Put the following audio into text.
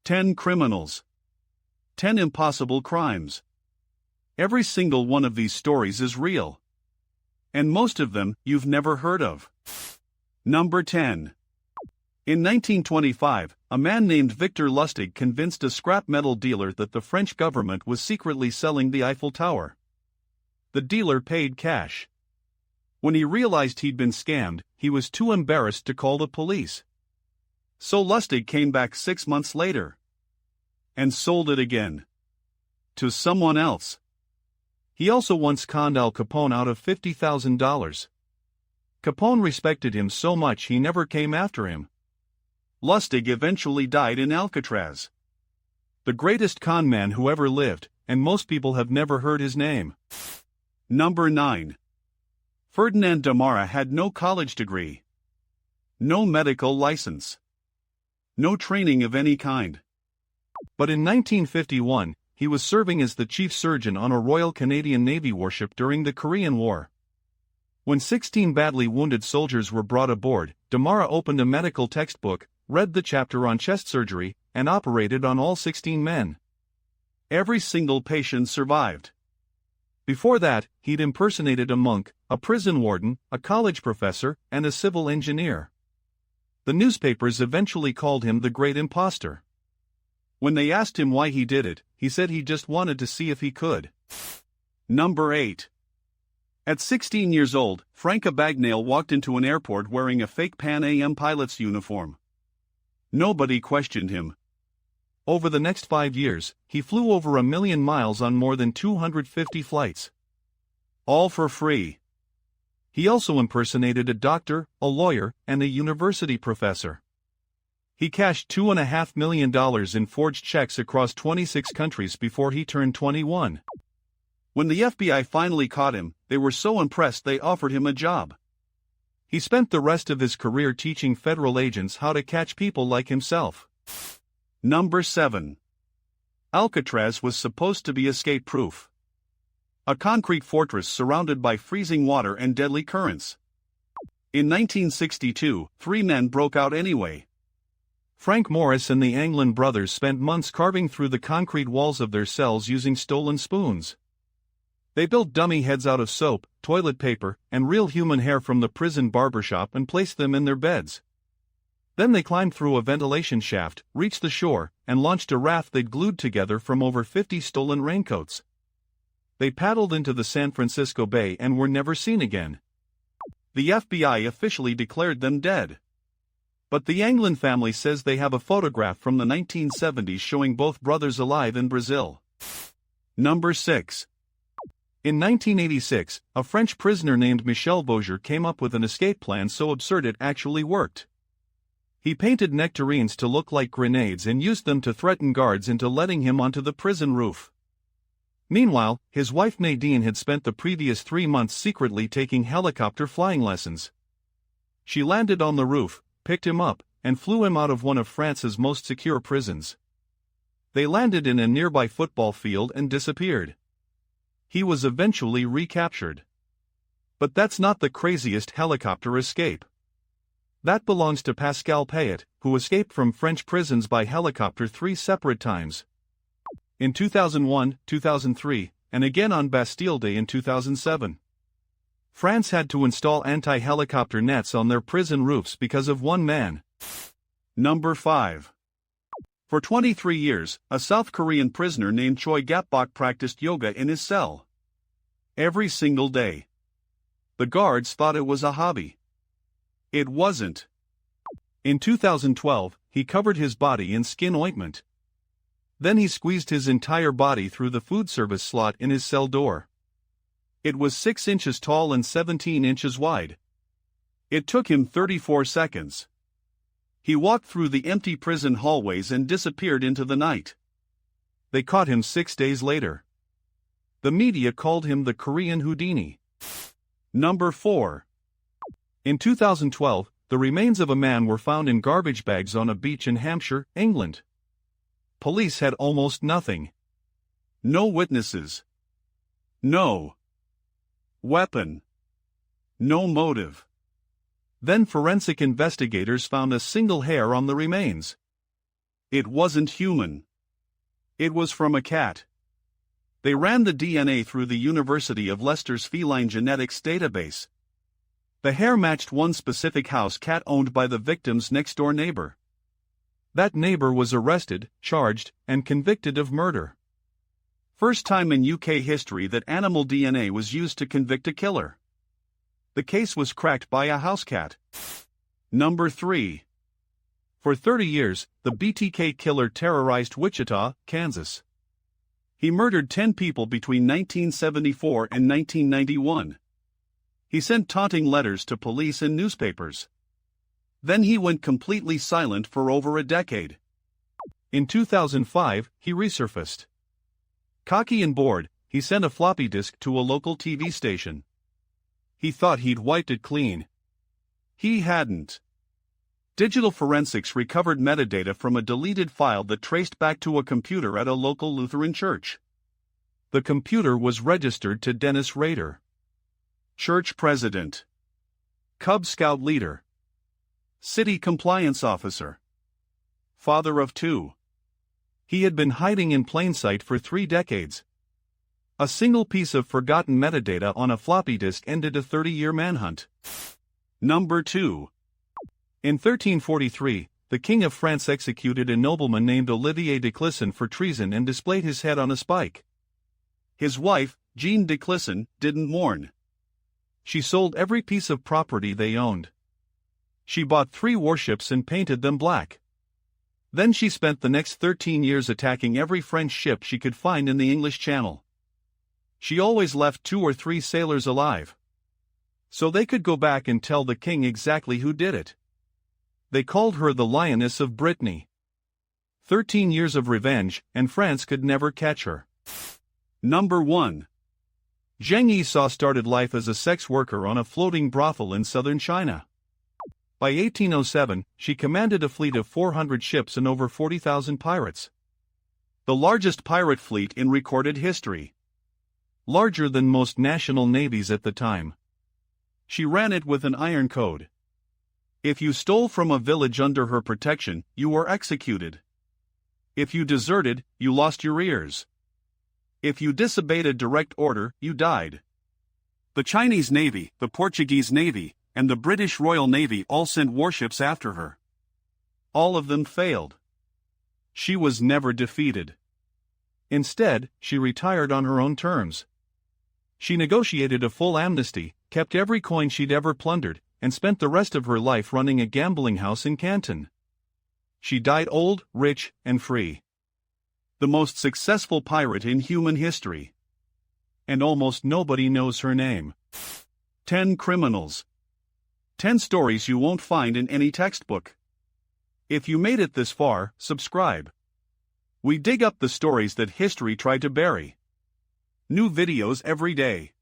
10 criminals. 10 impossible crimes. Every single one of these stories is real. And most of them you've never heard of. Number 10. In 1925, a man named Victor Lustig convinced a scrap metal dealer that the French government was secretly selling the Eiffel Tower. The dealer paid cash. When he realized he'd been scammed, he was too embarrassed to call the police. So Lustig came back 6 months later and sold it again to someone else. He also once conned Al Capone out of $50,000. Capone respected him so much he never came after him. Lustig eventually died in Alcatraz. The greatest con man who ever lived, and most people have never heard his name. Number 9. Ferdinand de Mara had no college degree, no medical license, no training of any kind. But in 1951, he was serving as the chief surgeon on a Royal Canadian Navy warship during the Korean War. When 16 badly wounded soldiers were brought aboard, de Mara opened a medical textbook, read the chapter on chest surgery, and operated on all 16 men. Every single patient survived. Before that, he'd impersonated a monk, a prison warden, a college professor, and a civil engineer. The newspapers eventually called him the Great Imposter. When they asked him why he did it, he said he just wanted to see if he could. Number 8. At 16 years old, Frank Abagnale walked into an airport wearing a fake Pan Am pilot's uniform. Nobody questioned him. Over the next 5 years, he flew over 1 million miles on more than 250 flights. All for free. He also impersonated a doctor, a lawyer, and a university professor. He cashed $2.5 million in forged checks across 26 countries before he turned 21. When the FBI finally caught him, they were so impressed they offered him a job. He spent the rest of his career teaching federal agents how to catch people like himself. Number 7. Alcatraz was supposed to be escape-proof. A concrete fortress surrounded by freezing water and deadly currents. In 1962, 3 men broke out anyway. Frank Morris and the Anglin brothers spent months carving through the concrete walls of their cells using stolen spoons. They built dummy heads out of soap, toilet paper, and real human hair from the prison barbershop and placed them in their beds. Then they climbed through a ventilation shaft, reached the shore, and launched a raft they'd glued together from over 50 stolen raincoats. They paddled into the San Francisco Bay and were never seen again. The FBI officially declared them dead. But the Anglin family says they have a photograph from the 1970s showing both brothers alive in Brazil. Number 6. In 1986, a French prisoner named Michel Beauger came up with an escape plan so absurd it actually worked. He painted nectarines to look like grenades and used them to threaten guards into letting him onto the prison roof. Meanwhile, his wife Nadine had spent the previous 3 months secretly taking helicopter flying lessons. She landed on the roof, picked him up, and flew him out of one of France's most secure prisons. They landed in a nearby football field and disappeared. He was eventually recaptured. But that's not the craziest helicopter escape. That belongs to Pascal Payet, who escaped from French prisons by helicopter 3 separate times. In 2001, 2003, and again on Bastille Day in 2007. France had to install anti-helicopter nets on their prison roofs because of one man. Number 5. For 23 years, a South Korean prisoner named Choi Gap-bok practiced yoga in his cell. Every single day. The guards thought it was a hobby. It wasn't. In 2012, he covered his body in skin ointment. Then he squeezed his entire body through the food service slot in his cell door. It was 6 inches tall and 17 inches wide. It took him 34 seconds. He walked through the empty prison hallways and disappeared into the night. They caught him 6 days later. The media called him the Korean Houdini. Number 4. In 2012, the remains of a man were found in garbage bags on a beach in Hampshire, England. Police had almost nothing. No witnesses. No weapon. No motive. Then forensic investigators found a single hair on the remains. It wasn't human. It was from a cat. They ran the DNA through the University of Leicester's feline genetics database. The hair matched one specific house cat owned by the victim's next-door neighbor. That neighbor was arrested, charged, and convicted of murder. First time in UK history that animal DNA was used to convict a killer. The case was cracked by a house cat. Number 3. For 30 years, the BTK killer terrorized Wichita, Kansas. He murdered 10 people between 1974 and 1991. He sent taunting letters to police and newspapers. Then he went completely silent for over a decade. In 2005, he resurfaced. Cocky and bored, he sent a floppy disk to a local TV station. He thought he'd wiped it clean. He hadn't. Digital forensics recovered metadata from a deleted file that traced back to a computer at a local Lutheran church. The computer was registered to Dennis Rader. Church president. Cub Scout leader. City compliance officer. Father of 2. He had been hiding in plain sight for 3 decades. A single piece of forgotten metadata on a floppy disk ended a 30-year manhunt. Number 2. In 1343, the King of France executed a nobleman named Olivier de Clisson for treason and displayed his head on a spike. His wife, Jeanne de Clisson, didn't mourn. She sold every piece of property they owned. She bought 3 warships and painted them black. Then she spent the next 13 years attacking every French ship she could find in the English Channel. She always left 2 or 3 sailors alive, so they could go back and tell the king exactly who did it. They called her the Lioness of Brittany. 13 years of revenge, and France could never catch her. Number 1. Zheng Yisha started life as a sex worker on a floating brothel in southern China. By 1807, she commanded a fleet of 400 ships and over 40,000 pirates. The largest pirate fleet in recorded history. Larger than most national navies at the time. She ran it with an iron code. If you stole from a village under her protection, you were executed. If you deserted, you lost your ears. If you disobeyed a direct order, you died. The Chinese Navy, the Portuguese Navy, and the British Royal Navy all sent warships after her. All of them failed. She was never defeated. Instead, she retired on her own terms. She negotiated a full amnesty, kept every coin she'd ever plundered, and spent the rest of her life running a gambling house in Canton. She died old, rich, and free. The most successful pirate in human history. And almost nobody knows her name. 10 criminals. 10 stories you won't find in any textbook. If you made it this far, subscribe. We dig up the stories that history tried to bury. New videos every day.